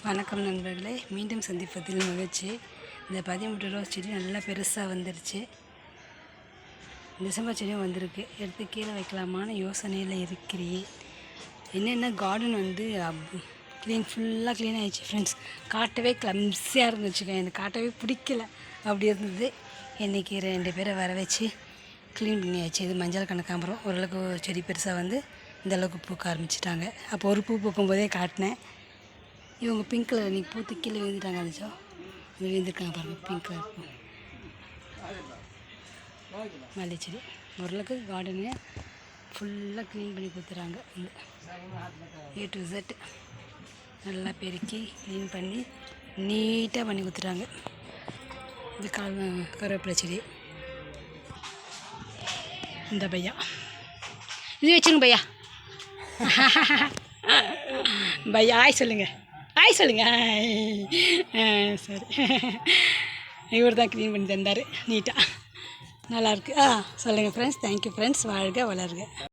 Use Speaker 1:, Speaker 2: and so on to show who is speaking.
Speaker 1: வணக்கம் நண்பர்களே, மீண்டும் சந்திப்பதில் மகிழ்ச்சி. இந்த 13 ரோஸ் செடி நல்லா பெருசாக வந்துருச்சு. டிசம்பர் செடியும் வந்திருக்கு. எடுத்து கீழே வைக்கலாமான்னு யோசனையில் இருக்கிறேன். என்னென்ன கார்டன் வந்து ஃபுல்லாக க்ளீன் ஆகிடுச்சு ஃப்ரெண்ட்ஸ். காட்டவே கிளம்ஸியாக இருந்துச்சுங்க. எனக்கு காட்டவே பிடிக்கல, அப்படி இருந்தது. இன்றைக்கி 2 பேரை வர வச்சு க்ளீன் பண்ணியாச்சு. இது மஞ்சள் கனகாம்பரம் ஓரளவுக்கு செடி பெருசாக வந்து இந்தளவுக்கு பூக்க ஆரம்பிச்சிட்டாங்க. அப்போ ஒரு பூ பூக்கும்போதே காட்டினேன். இவங்க பிங்க் கலர் இன்றைக்கி பூத்து கீழே விழுந்துட்டாங்க. அடிச்சோ அது விழுந்துருக்காங்க பாருங்கள். பிங்க் கலர் பூ மல்லி செடி ஓரளவுக்கு கார்டனு ஃபுல்லாக க்ளீன் பண்ணி கொடுத்துறாங்க. இந்த A to Z நல்லா பெருக்கி க்ளீன் பண்ணி நீட்டாக பண்ணி கொடுத்துட்டாங்க. இது கருவேப்பிலை செடி. இந்த பையா இது வச்சுருங்க பையா. பையா ஆய் சொல்லுங்கள், ஆய் சொல்லுங்கள். சரி, இவர் தான் க்ளீன் பண்ணி தந்தார் நீட்டாக. நல்லாயிருக்கு. சொல்லுங்கள் ஃப்ரெண்ட்ஸ். Thank you friends. வாழ்க வளர்க.